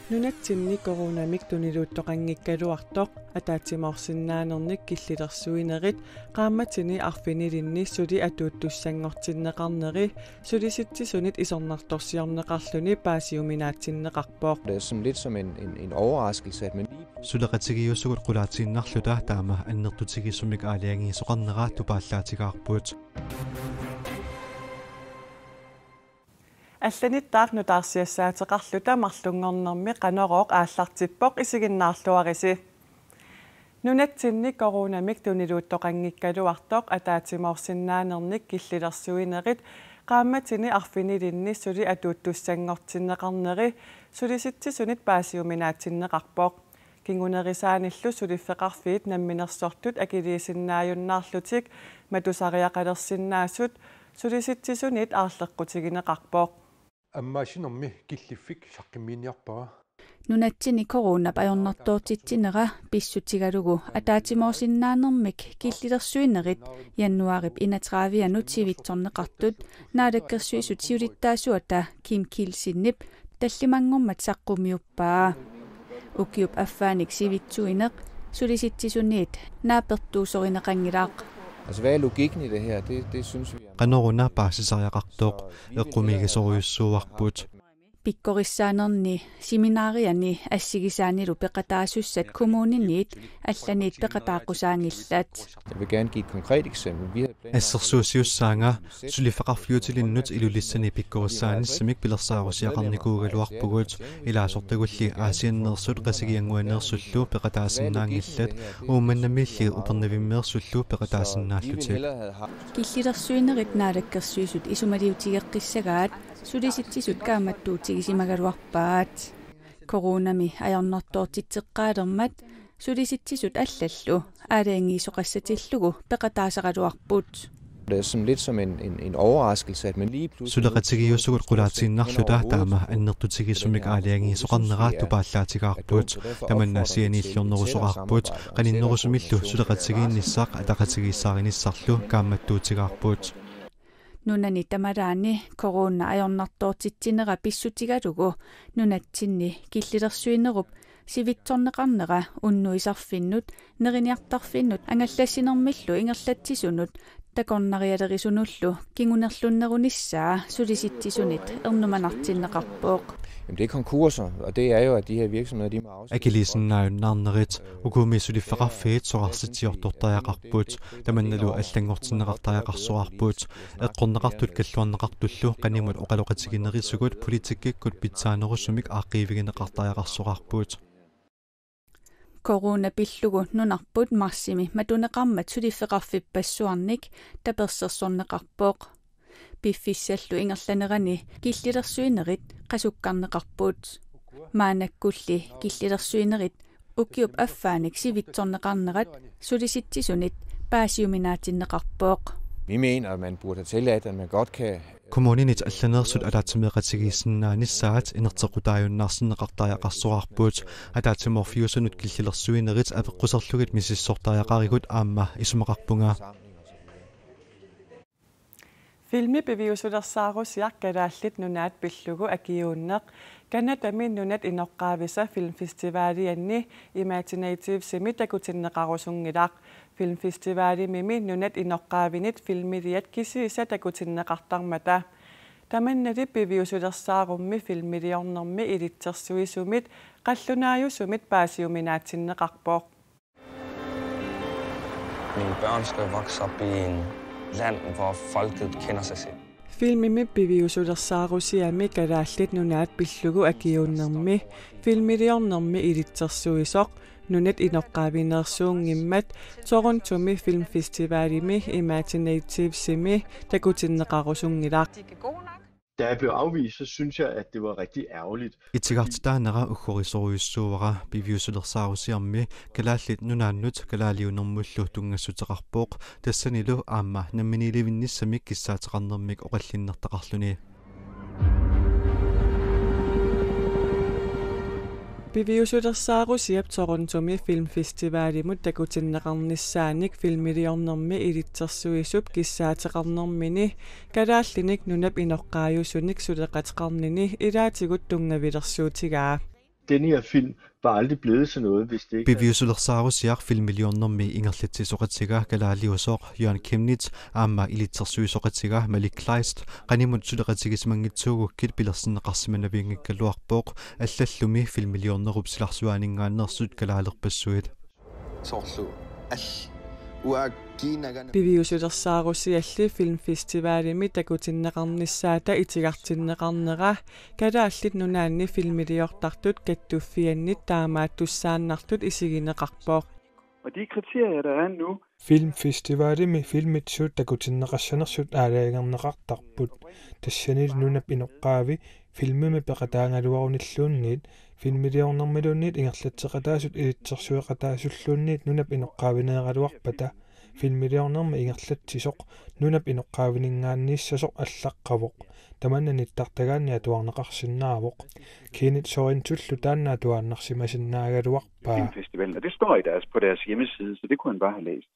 Nunatsinni coronamik tuniluuttoqanngikkaluartoq ataatsimorsinnaanernik killitersuinerit qaammatini arfinilinni suli atuuttussangortinneqarneri sulisittisunit isornartorsiorneqarluni paasiuminaatsinneqarpooq. Det er sådan lidt som en overraskelse, at man Suleqatigiussugut qulaatiinnarluta taama annertutigissumik aaliangiisoqarnera tupaallaatigaarpuut. Алланиттаақ нутаарсиассаатеқарлута марлунгорнэрми қанорооқ ааллартиппоқ исигиннаарлуариси нунатсинни коронамик тунилууттоқангиккалуартоқ атаатимоорсиннаанерник киллилерсуинерит qaammatini arfinilинни сули атууттуссангортиннеқарнери сулиситсисунит паасиуминаатсиннеқарпоқ кингунерисааниллу сулиффеқарфиит намминерсортут акилиисиннааюннаарлутик матусариақалерсиннаассут сулиситсисунит аарлеққутигинеқарпоқ аммаасинерми киллиффик саққимминиарпара нунатсини коронап аёрнартуутитсинера писсутигалугу атаатимоорсиннаанермик киллилерсуинерит яннуарип 31 сивитсорнеқартут наалаккерсуисут сиулиттаасуата ким килсиннип таллимангормат саққумиуппаа укиуп аффааник сивитсуинеқ сулиситсисуниит наапертуусоринеқангилаақ. Altså, hvad er logikken i det her? Det synes vi. Qanoruna paasisariaqartoq eqqumigisoruissuuarput. Pikkorissaanerni seminaariani assigisaanilu peqataasussat kommuniniit allaniit peqataaqqusaangillat. Jeg vil gerne give et konkret eksempel. Vi har Assersuusiussaanga sulifaqarfiutilinut ilulissani pikkorissaannissamik pilersaarusiaqarnikuugaluarpugut ilaasortagulli aasiannersut qasigianguaneersullu peqataasinnaangillat uumannamilli upernavimmeersullu peqataasinnaallutiq. Killillersuinerit naalakkersuisut isumaliutigeqqissagaat sulisittisut kaamattuutigisimagaluarpaat koronami ajornortoortitseqqaalermat sulisittisut allallu aalaangiisoqassatillugu peqataasaqaluarput. Det er sådan lidt som en overraskelse, at man lige pludselig Suleqatigiussugut qulaatiinnarluta taama annertutigissumik aaliangiisoqarnera tupaallaatigaarpuut tamannaasianiillornerusoqarpuut qaninnerusumillu suleqatigiinnissaaq ataqatigiissaarinissarlu kaammattuutigaarpuut. Nunani tamaraani korona ajornartoortitsinera pissutigalugu nunatsinni killillersuinerup sivitsorneqarnera unnuisarfinnut neriniartarfinnut angallassinermillu ingerlatsisunut takornarialerisunullu kingunerlunnerunissaa sulisittisunit ernumanartinneqarpooq. Jamen, det er konkurser, og det er jo, at de her virksomheder, de må afsætte. Akilisinnaayunnaarnerit ukumisulifaqarfiit soqarsitiortortariaqarpuut tamannalu allangortinneqartariaqarsuarpuut eqqorneqartut kalluarneqartullu qanimut oqaloqatiginerisugut politikkikkut pitsaanerusumik aaqiivigineqartariaqarsuarpuut. Corona pillugu nunarput marsimi matuneqarmat suliffeqarfippassuarnik tapersersorneqarpooq piffissallu ingerlanerani killillersuinerit qasukkarneqarpuut maanakkulli killillersuinerit ukiup affaanik sivitsorneqarnerat sulisittisunit paasiuminaatinneqarpooq. Vi mener, at man burde have tilladt, at man godt kan Kommuninit allaneersut alaatimeqatigiissinnaanissaat inertequtaayunnaarsinneqartariaqarsuarpuut ataatimorfiusunut killillersuinerit apeqquserlugit misissortariaqarigut aamma isumaqarpunga. Filmi beviusulersaarusiaq kalaallit nunaat pillugu akiuunneq kanatamin nunat inoqqaavisa filmfestivaalianni Imaginative Semi takutinneqarusungilaaq filmfestivaalimimi nunat inoqqaavinit filmiliat kisiisa takutinneqartarmata tamannali beviusulersaarummi filmiliornermi ilitsersuisumit qallunaayusumit paasiuminaatsinneqarpooq. Mine børn skal vokse op i en land, hvor folket kender sig selv. Filmimi beviusulersaarusiami kalaallit nunaat pillugu akiuunnermi filmiliornermi ilitsersuisoq nunat inoqqaavineersuungimmat Torontumi filmfestivaalimi Imaginative Semi takutinneqarusungilaaq. Da jeg blev afvist, så synes jeg, at det var rigtig ærgerligt. Itigartaanera ukhorisoruissuuvara biviusulersaarusiarmi kalaallit nunaannut kalaaliunermullu tungassuteqarpooq tassanilu aamma namminilivinnissamik kissaateqarnermik oqallinnertaqarluni. Beviusulersaarusiap Torontumi filmfestivaalimut takutinneqarnissaanik filmiliornermi ilitsersuisup kissaateqarnermini kalaallinik nunap inoqqaayusunik suleqateqarnini ilaatigut tungavilersuutigaa. den her film var aldrig blevet til noget, hvis det ikke... Bivisulersaarusjaq filmmillionermi ingerlittisoqatiga kalaaliusoq Jørgen Kemnitz aamma ilitsersuisoqatiga Malik Kleist qanimut suleqatigismangitsuugu kitpilersinneqarsimanavingikkaluarpoq allallumi filmmillionerup silarsuaningaannersut kalaalerpassuit sorlu all Bivisulersaarusиалли фильмфестивалими такутиннеқарнissaата итигарtinneqarnera калааллит нунаанни фильмилиортартут каттуффианнит таамаат туссааннартут исигинеқарпоо. Og de kriterier, der er nu, filmfestivalimi filmitsut takutinneqassanersut aalaangerneqartarput tassanil nunap inoqqaavi filmimi peqataangaluarunilluunniit filmiliornermiluunniit ingerlatseqataasut ilitsersueqataasulluunniit nunap inoqqaavineeqaluarpata filmiliornermi ingerlatsisoq nunap inoqqaaviningaanniissasoq allaqqavoq tamannanittartagaanni atuarneqarsinnaavoq kiinit sorintullu taannaa tuaannarsimasinnaagaluarpaa filmfestivalen, og det står på deres hjemmeside, så det kunne han bare have læst.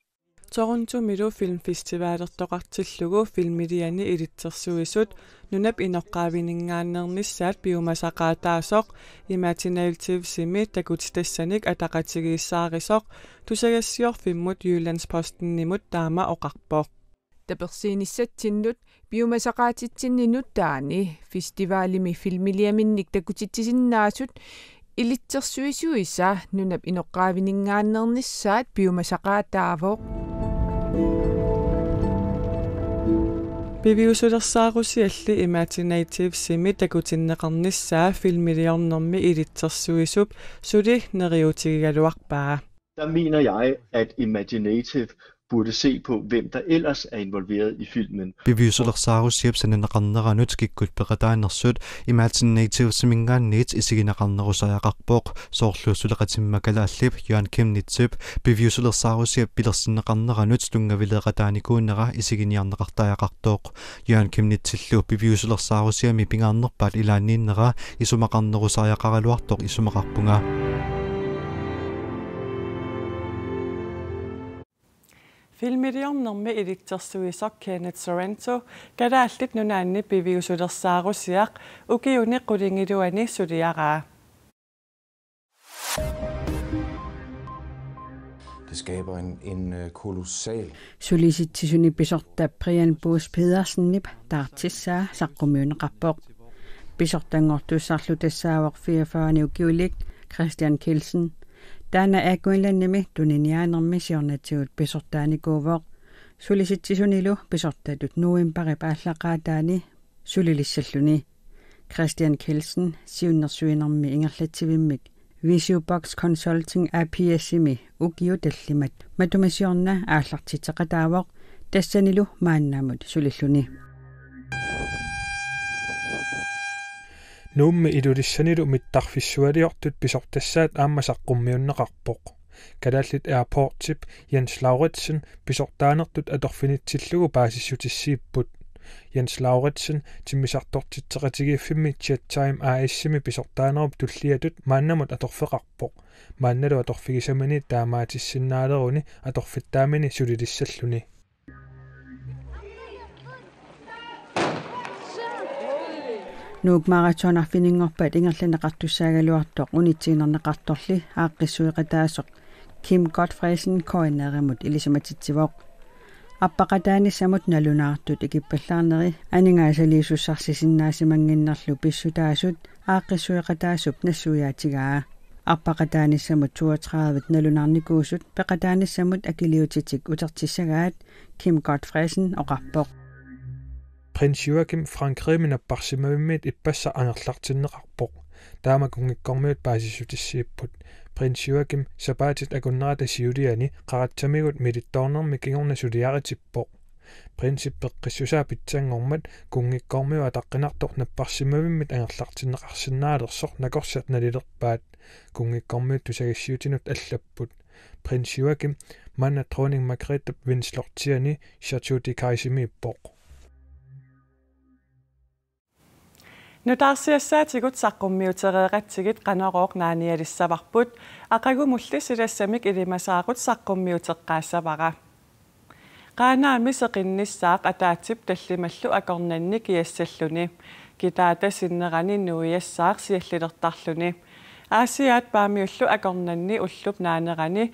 Toronto Mido filmfestivalertoqartillugu filmiliani ilitsersuisut nunap inoqqaaviningaannernissaat biomasaqaataasoq imaginativsimi takuttassanik ataqatigiissaaриsoq tusagassiorfimmut Jyllandsposten-nimut taama oqarpoq. Tapersiinissattinnut biomasaqaatitsinninut taani festivaalimi filmiliaminnik takutitsisinnaasut ilitsersuisuissa nunap inoqqaaviningaannernissaat biomasaqaataavoq. Bivisulersaarusиалли imaginativsimi takutinneqarnissaa filmiliornermi ilitsersuisup suli neriutigigaluarpaa. Der mener jeg, at Imaginative burde se på, hvem der ellers er involveret i filmen. Bivisulersaarusиап сананеқарнеранут киккут пеқатааnerсут imaginativsimingaanniit isigineqarnerusajaqarpoq soorluussuleqatimmakalaallip Jørgen Kemnitz bivisulersaarusиап пилерсиннеқарнеранут тунгавилеқатааникууннера isiginiarneqartajaqartooq Jørgen Kemnitzillu bivisulersaarusиами пингаарнерпаат илааннииннера исумақарнерусajaqaraluartoq исумақарпунга. Filmiliornermi ilitsersuisoq Kenneth Sorrento kalaallit nunaanni bivisulersaarusиaq ukiuni qulingiluani suliaraa. Det skaber en kolossal Solicitsisuni pisorta Brian Boos Pedersen taartissaa saqqummiuneqarpoq pisortangortussarlu tassaavaq 44 ukiulik Christian Kelsen Taana aakuinlannimi tuniniaanermi siornatigut pisortaanikuuvoq sulisitsisunilu pisortatut novemberip aallaqaataani sulilissalluni Christian Kelsen siunnersuinermi ingerlatsivimmik Visubox Consulting APS-imi ukiutallimat matumasiorna aallartiteqataavoq tassanilu maannaamut sulilluni Nummi ilulissanilu mittarfissualiortut pisortassaat aammasaqqummiunneqarpoq kalaallit airportip Jens Lauritsen pisortaanertut atorfinitsillugu paasissutissiipput Jens Lauritsen timmisartortitseqatigiiffimmi Chat Time AS-imi pisortaanerup tulliatut maannamut atorfeqarpoq maannalu atorfigisamani taamaatissinnaaleruuni atorfittaamini sulilissalluni Nuuk maratonarfiningorpat ingerlaneqartussaagaluartoq unitsiinerneqartorli aaqqissuiqataasoq Kim Godfreysen koineerimut ilisumatitsivoq appaqataanissamut nalunaartut ikippallaarneri aningaasaliisussarsisinnaasimanginnerlu pissutaasut aaqqissuiqataasup nassuyaatigaa appaqataanissamut 32 nalunarnikuusut peqataanissamut akiliutitik utertissagaat Kim Godfreysen oqarpoq Prins Joachim Frankrig apparsimavimmiit ippassa anerlartinneqarpoq taamakunngikkormiut paasissutissiipput Prins Joachim sapaatit akunnerata siuliani qaratsamigut milittornermi kingorna suliaritippoq Prinsip peqqissusaa pitsaangormat kungikkormiu ataqqinartoq napparsimavimmit anerlartinneqarsinnaalersoq nakorsat nalilerpaat kungikkormiut tusagassiutinut allapput Prins Joachim manna dronning Margrethe vinslortiani sertifikaatisimiippoq Nutaarsiassaatikut saqqummiutereeqatsigit qanerooq naanialissavarput aqagumullisillassamik ilimasaaqut saqqummiuteqqaassavara qaanaami seqinnissaaq ataatip tallimallu akornanni kiassalluni kitaata sinnerani nuiassaaq siallilertarluni Aasiaat paamiullu akornanni ullup naanerani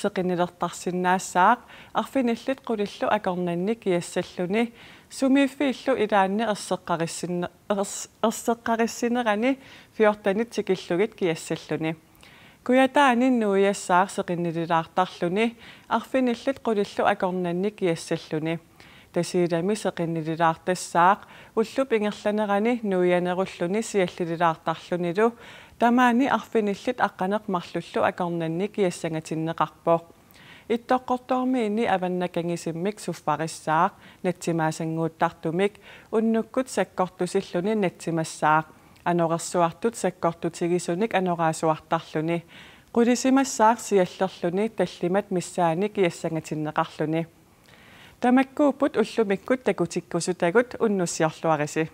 seqinnilertarsinnaassaaq arfinillit qulillu akornanni kiassalluni sumiiffiillu ilaanni erseqqarissinnerani fiortanit tikillugit kiassalluni kuyataani nuuyassaaq seqinnililaartarluni arfinillit qulillu akornanni kiassalluni tasiilami seqinnililaartassaaq ullup ingerlanerani nuuyanerulluni siallililaartarlunilu tamaani arfinillit aqqaneqmarlullu akornanni kiassangatinneqarpoq ittоққортоормиини аваннакангисиммик суффарисsaaq натсимаасангуутtartumik уннуккут саккортусиллуни натсимассаақ анорерсуартут саккортутигисуник анораасуартарлуни qulisimassaaq siallерluni таллимат миссаани киассангатиннеқарлуни тамаккууппут уллумиккут такутиккусутагут уннуссиорлуариси